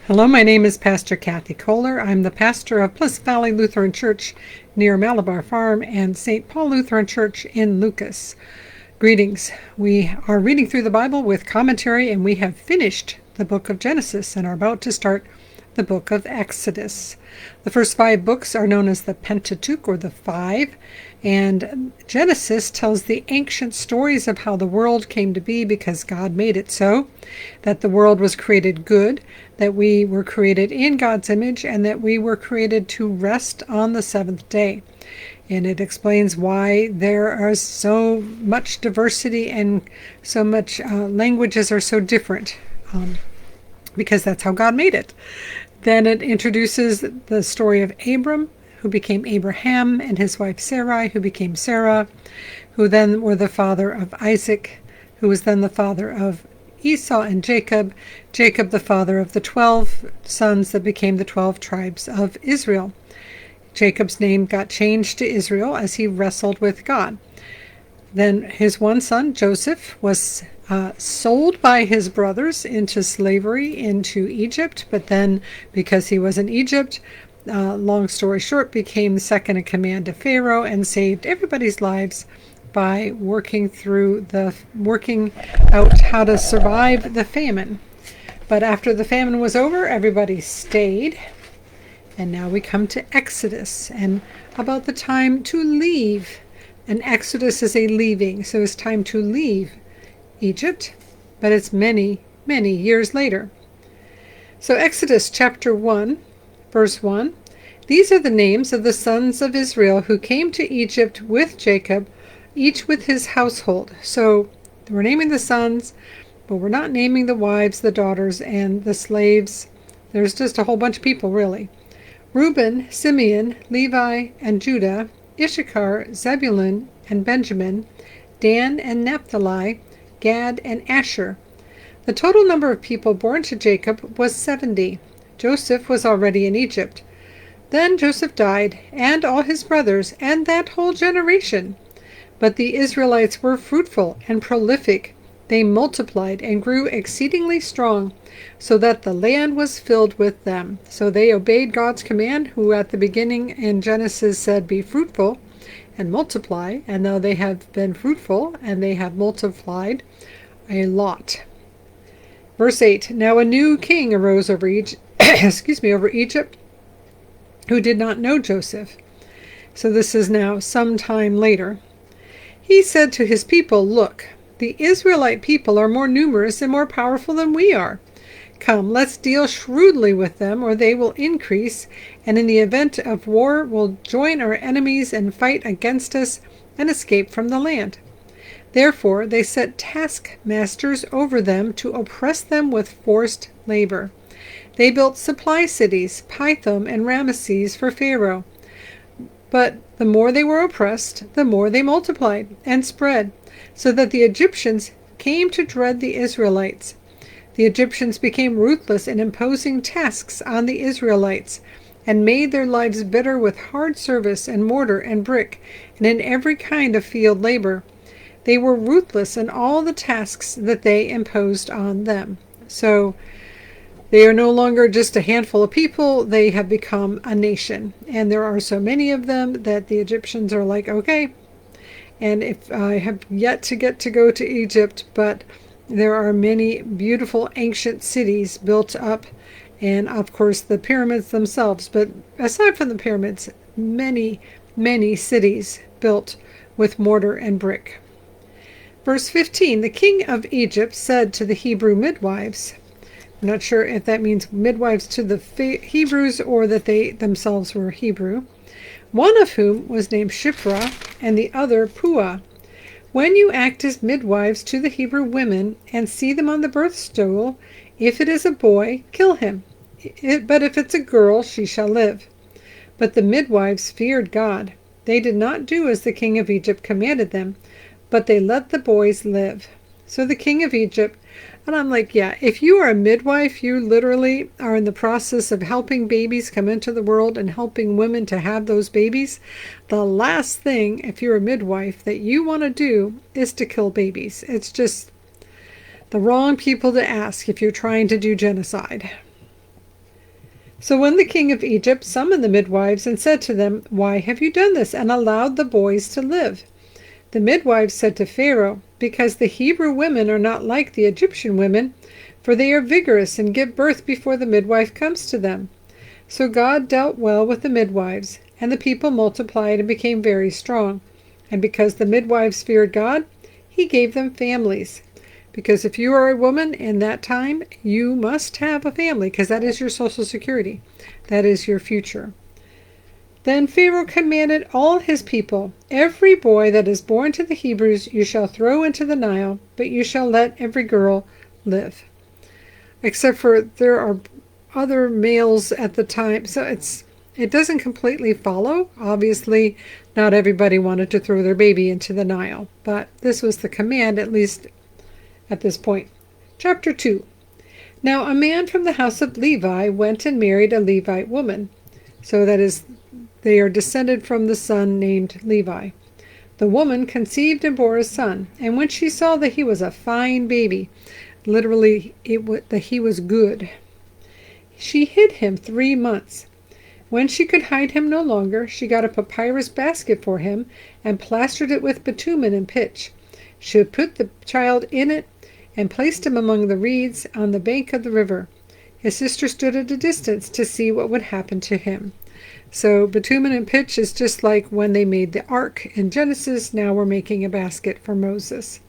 Hello, my name is Pastor Kathy Kollar. I'm the pastor of Pleasant Valley Lutheran Church near Malabar Farm and St. Paul Lutheran Church in Lucas. Greetings. We are reading through the Bible with commentary, and we have finished the book of Genesis and are about to start the book of Exodus. The first 5 books are known as the Pentateuch, or the Five, and Genesis tells the ancient stories of how the world came to be because God made it so, that the world was created good, that we were created in God's image, and that we were created to rest on the seventh day. And it explains why there is so much diversity and so much languages are so different, because that's how God made it. Then it introduces the story of Abram, who became Abraham, and his wife Sarai, who became Sarah, who then were the father of Isaac, who was then the father of Esau and Jacob, Jacob the father of the 12 sons that became the 12 tribes of Israel. Jacob's name got changed to Israel as he wrestled with God. Then his one son, Joseph, was sold by his brothers into slavery into Egypt, but then because he was in Egypt, long story short, became second in command to Pharaoh and saved everybody's lives by working out how to survive the famine. But after the famine was over, everybody stayed. And now we come to Exodus and about the time to leave. And Exodus is a leaving, so it's time to leave Egypt, but it's many, many years later. So Exodus chapter 1, verse 1, these are the names of the sons of Israel who came to Egypt with Jacob, each with his household. So we're naming the sons, but we're not naming the wives, the daughters, and the slaves. There's just a whole bunch of people, really. Reuben, Simeon, Levi, and Judah, Issachar, Zebulun, and Benjamin, Dan and Naphtali, Gad and Asher. The total number of people born to Jacob was 70. Joseph was already in Egypt. Then Joseph died, and all his brothers, and that whole generation. But the Israelites were fruitful and prolific. They multiplied and grew exceedingly strong, so that the land was filled with them. So they obeyed God's command, who at the beginning in Genesis said, "Be fruitful and multiply," and now they have been fruitful and they have multiplied a lot. Verse 8, now a new king arose over over Egypt, who did not know Joseph. So this is now some time later. He said to his people, "Look, the Israelite people are more numerous and more powerful than we are. Come, let's deal shrewdly with them, or they will increase, and in the event of war will join our enemies and fight against us and escape from the land." Therefore they set taskmasters over them to oppress them with forced labor. They built supply cities, Pithom and Ramesses, for Pharaoh. But the more they were oppressed, the more they multiplied and spread, so that the Egyptians came to dread the Israelites. The Egyptians became ruthless in imposing tasks on the Israelites, and made their lives bitter with hard service and mortar and brick, and in every kind of field labor. They were ruthless in all the tasks that they imposed on them. So they are no longer just a handful of people, they have become a nation. And there are so many of them that the Egyptians are like, okay. And if I have yet to get to go to Egypt, but there are many beautiful ancient cities built up, and of course the pyramids themselves. But aside from the pyramids, many, many cities built with mortar and brick. Verse 15, the king of Egypt said to the Hebrew midwives, I'm not sure if that means midwives to the Hebrews or that they themselves were Hebrew, one of whom was named Shiphrah and the other Puah. When you act as midwives to the Hebrew women and see them on the birth stool, if it is a boy, kill him. But if it's a girl, she shall live. But the midwives feared God. They did not do as the king of Egypt commanded them, but they let the boys live. So the king of Egypt, and I'm like, yeah, if you are a midwife, you literally are in the process of helping babies come into the world and helping women to have those babies. The last thing, if you're a midwife, that you want to do is to kill babies. It's just the wrong people to ask if you're trying to do genocide. So when the king of Egypt summoned the midwives and said to them, "Why have you done this and allowed the boys to live?" The midwives said to Pharaoh, "Because the Hebrew women are not like the Egyptian women, for they are vigorous and give birth before the midwife comes to them." So God dealt well with the midwives, and the people multiplied and became very strong. And because the midwives feared God, he gave them families. Because if you are a woman in that time, you must have a family, because that is your social security. That is your future. Then Pharaoh commanded all his people, "Every boy that is born to the Hebrews you shall throw into the Nile, but you shall let every girl live." Except for there are other males at the time, so it doesn't completely follow. Obviously, not everybody wanted to throw their baby into the Nile, but this was the command, at least at this point. Chapter 2. Now a man from the house of Levi went and married a Levite woman. So that is, they are descended from the son named Levi. The woman conceived and bore a son, and when she saw that he was a fine baby, literally that he was good, she hid him 3 months. When she could hide him no longer, she got a papyrus basket for him and plastered it with bitumen and pitch. She put the child in it and placed him among the reeds on the bank of the river. His sister stood at a distance to see what would happen to him. So bitumen and pitch is just like when they made the ark in Genesis. Now we're making a basket for Moses.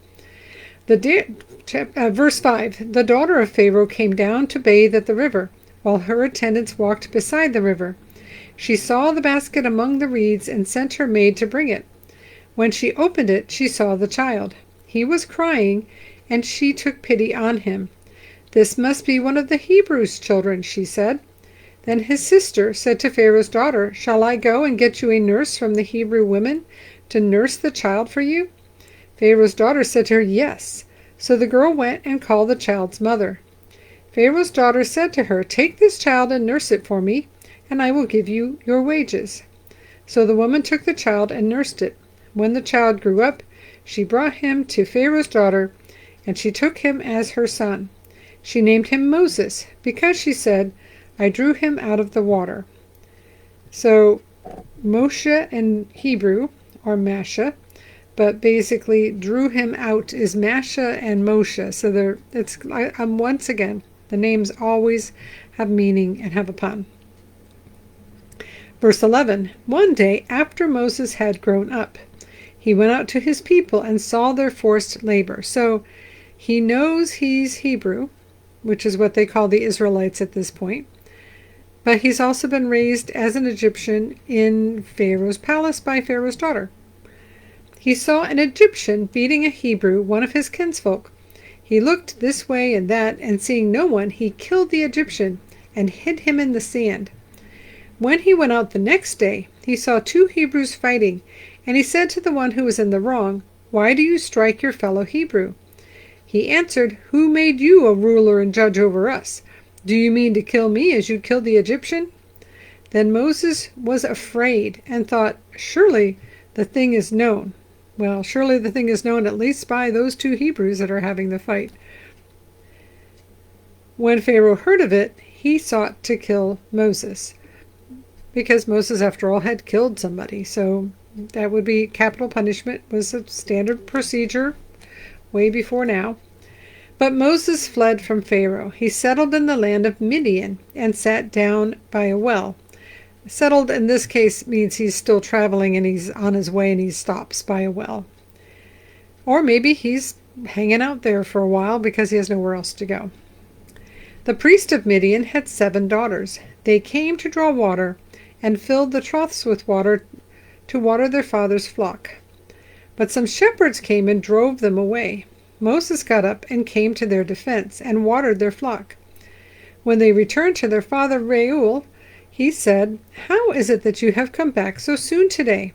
Verse 5, the daughter of Pharaoh came down to bathe at the river, while her attendants walked beside the river. She saw the basket among the reeds and sent her maid to bring it. When she opened it, she saw the child. He was crying, and she took pity on him. "This must be one of the Hebrews' children," she said. Then his sister said to Pharaoh's daughter, "Shall I go and get you a nurse from the Hebrew women to nurse the child for you?" Pharaoh's daughter said to her, "Yes." So the girl went and called the child's mother. Pharaoh's daughter said to her, "Take this child and nurse it for me, and I will give you your wages." So the woman took the child and nursed it. When the child grew up, she brought him to Pharaoh's daughter, and she took him as her son. She named him Moses, because she said, "I drew him out of the water." So Moshe in Hebrew, or Masha, but basically drew him out is Masha and Moshe. So once again, the names always have meaning and have a pun. Verse 11, one day after Moses had grown up, he went out to his people and saw their forced labor. So he knows he's Hebrew, which is what they call the Israelites at this point. But he's also been raised as an Egyptian in Pharaoh's palace by Pharaoh's daughter. He saw an Egyptian beating a Hebrew, one of his kinsfolk. He looked this way and that, and seeing no one, he killed the Egyptian and hid him in the sand. When he went out the next day, he saw 2 Hebrews fighting, and he said to the one who was in the wrong, "Why do you strike your fellow Hebrew?" He answered, "Who made you a ruler and judge over us? Do you mean to kill me as you killed the Egyptian?" Then Moses was afraid and thought, "Surely the thing is known." Well, surely the thing is known at least by those 2 Hebrews that are having the fight. When Pharaoh heard of it, he sought to kill Moses, because Moses, after all, had killed somebody. So that would be capital punishment, was a standard procedure way before now. But Moses fled from Pharaoh. He settled in the land of Midian and sat down by a well. Settled in this case means he's still traveling and he's on his way and he stops by a well. Or maybe he's hanging out there for a while because he has nowhere else to go. The priest of Midian had 7 daughters. They came to draw water and filled the troughs with water to water their father's flock. But some shepherds came and drove them away. Moses got up and came to their defense and watered their flock. When they returned to their father Reuel, he said, "How is it that you have come back so soon today?"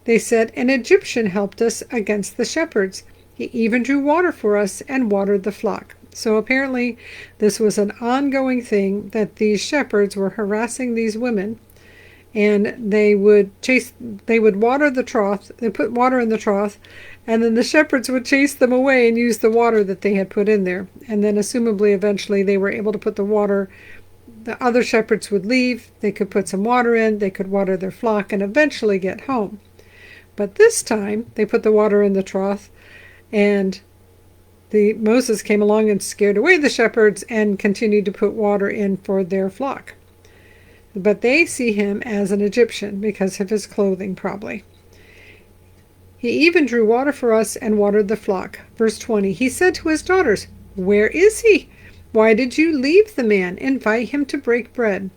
They said, "An Egyptian helped us against the shepherds. He even drew water for us and watered the flock." So apparently this was an ongoing thing, that these shepherds were harassing these women, and they would water the trough, they put water in the trough, and then the shepherds would chase them away and use the water that they had put in there. And then assumably eventually they were able to put the water the other shepherds would leave, they could put some water in, they could water their flock, and eventually get home. But this time, they put the water in the trough, and Moses came along and scared away the shepherds and continued to put water in for their flock. But they see him as an Egyptian because of his clothing, probably. He even drew water for us and watered the flock. Verse 20, he said to his daughters, "Where is he? Why did you leave the man? Invite him to break bread."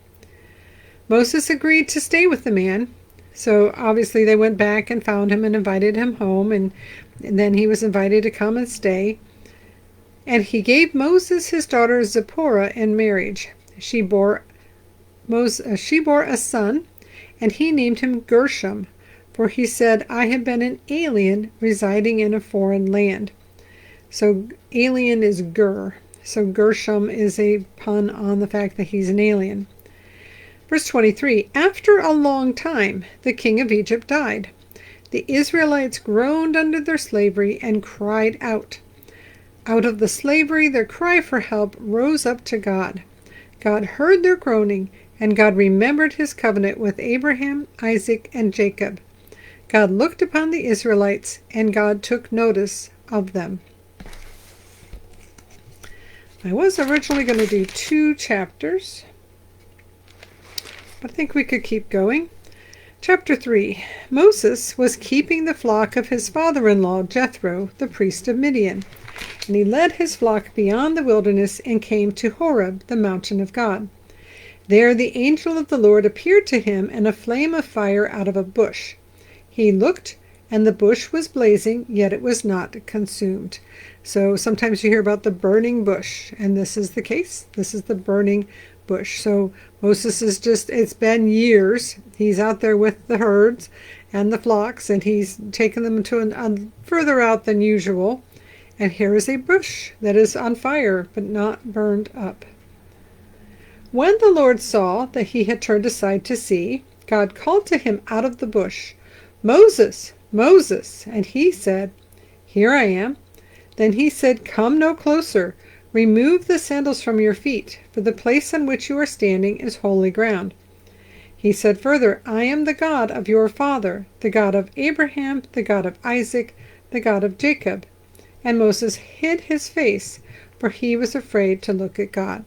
Moses agreed to stay with the man. So obviously they went back and found him and invited him home, and then he was invited to come and stay. And he gave Moses his daughter Zipporah in marriage. She bore a son, and he named him Gershom, for he said, "I have been an alien residing in a foreign land." So alien is Ger. So Gershom is a pun on the fact that he's an alien. Verse 23, after a long time, the king of Egypt died. The Israelites groaned under their slavery and cried out. Out of the slavery, their cry for help rose up to God. God heard their groaning, and God remembered his covenant with Abraham, Isaac, and Jacob. God looked upon the Israelites, and God took notice of them. I was originally going to do 2 chapters, but I think we could keep going. Chapter 3. Moses was keeping the flock of his father-in-law, Jethro, the priest of Midian. And he led his flock beyond the wilderness and came to Horeb, the mountain of God. There the angel of the Lord appeared to him in a flame of fire out of a bush. He looked, and the bush was blazing, yet it was not consumed. So sometimes you hear about the burning bush, and this is the case. This is the burning bush. So Moses is it's been years. He's out there with the herds and the flocks, and he's taken them to further out than usual. And here is a bush that is on fire, but not burned up. When the Lord saw that he had turned aside to see, God called to him out of the bush, "Moses, Moses," and he said, "Here I am." Then he said, "Come no closer. Remove the sandals from your feet, for the place on which you are standing is holy ground." He said further, "I am the God of your father, the God of Abraham, the God of Isaac, the God of Jacob." And Moses hid his face, for he was afraid to look at God.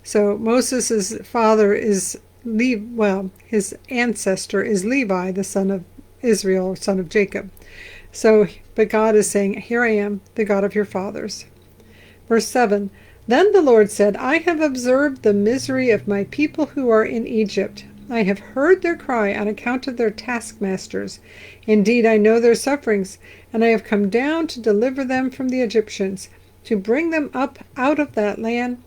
So Moses' father is his ancestor is Levi, the son of Israel, son of Jacob. But God is saying, "Here I am, the God of your fathers." Verse 7, then the Lord said, "I have observed the misery of my people who are in Egypt. I have heard their cry on account of their taskmasters. Indeed, I know their sufferings, and I have come down to deliver them from the Egyptians, to bring them up out of that land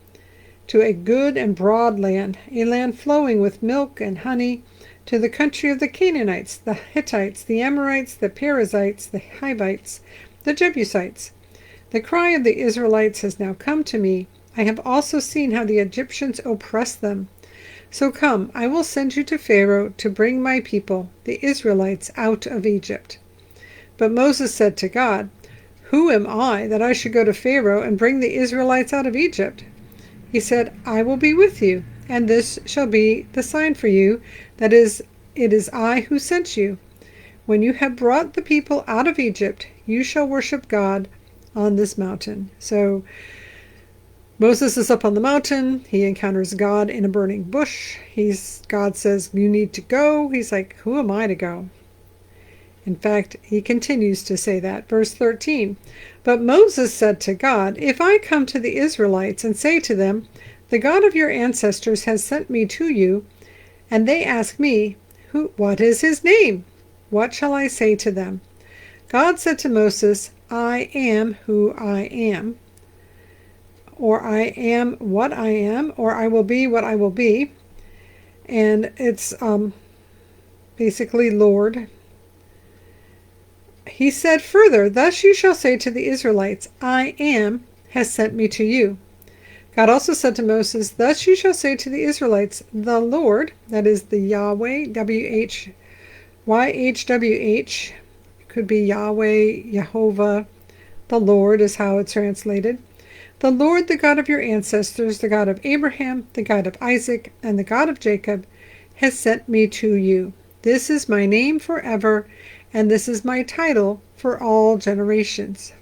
to a good and broad land, a land flowing with milk and honey, to the country of the Canaanites, the Hittites, the Amorites, the Perizzites, the Hivites, the Jebusites. The cry of the Israelites has now come to me. I have also seen how the Egyptians oppress them. So come, I will send you to Pharaoh to bring my people, the Israelites, out of Egypt." But Moses said to God, "Who am I that I should go to Pharaoh and bring the Israelites out of Egypt?" He said, "I will be with you, and this shall be the sign for you, that it is I who sent you. When you have brought the people out of Egypt, you shall worship God on this mountain." So Moses is up on the mountain. He encounters God in a burning bush. God says, "You need to go." He's like, "Who am I to go?" In fact, he continues to say that. Verse 13, but Moses said to God, "If I come to the Israelites and say to them, 'The God of your ancestors has sent me to you,' and they ask me, 'What is his name?' what shall I say to them?" God said to Moses, "I am who I am," or "I am what I am," or "I will be what I will be." And it's basically Lord. He said further, "Thus you shall say to the Israelites, 'I am has sent me to you.'" God also said to Moses, "Thus you shall say to the Israelites, 'The Lord,'" that is the Yahweh, YHWH, could be Yahweh, Jehovah, the Lord is how it's translated. The Lord, the God of your ancestors, the God of Abraham, the God of Isaac, and the God of Jacob, has sent me to you. This is my name forever, and this is my title for all generations.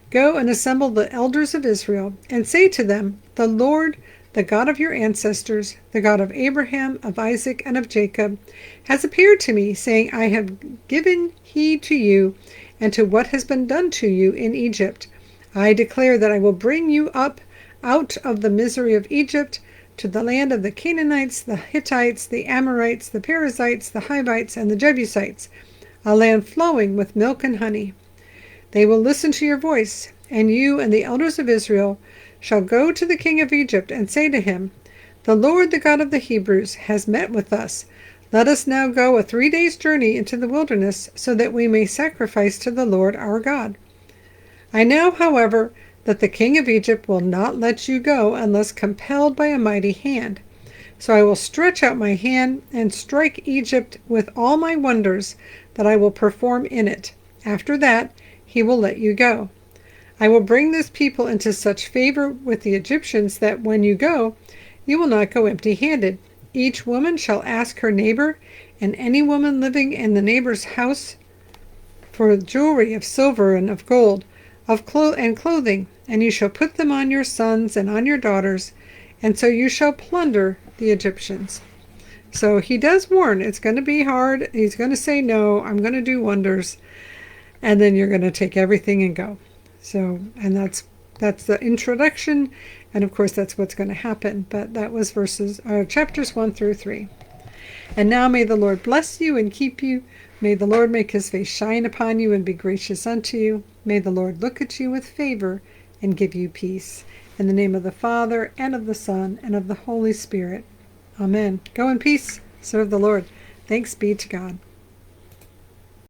Go and assemble the elders of Israel, and say to them, The Lord, the God of your ancestors, the God of Abraham, of Isaac, and of Jacob, has appeared to me, saying, I have given heed to you and to what has been done to you in Egypt. I declare that I will bring you up out of the misery of Egypt to the land of the Canaanites, the Hittites, the Amorites, the Perizzites, the Hivites, and the Jebusites, a land flowing with milk and honey. They will listen to your voice, and you and the elders of Israel shall go to the king of Egypt and say to him, The Lord, the God of the Hebrews, has met with us. Let us now go a 3 days' journey into the wilderness, so that we may sacrifice to the Lord our God. I know, however, that the king of Egypt will not let you go unless compelled by a mighty hand. So I will stretch out my hand and strike Egypt with all my wonders that I will perform in it. After that, he will let you go. I will bring this people into such favor with the Egyptians that when you go, you will not go empty-handed. Each woman shall ask her neighbor, and any woman living in the neighbor's house, for jewelry of silver and of gold, and clothing, and you shall put them on your sons and on your daughters, and so you shall plunder the Egyptians. So he does warn, it's going to be hard. He's going to say, no, I'm going to do wonders, and then you're going to take everything and go. So, and that's the introduction, and of course that's what's going to happen. But that was chapters 1 through 3. And now may the Lord bless you and keep you. May the Lord make his face shine upon you and be gracious unto you. May the Lord look at you with favor and give you peace. In the name of the Father, and of the Son, and of the Holy Spirit. Amen. Go in peace. Serve the Lord. Thanks be to God.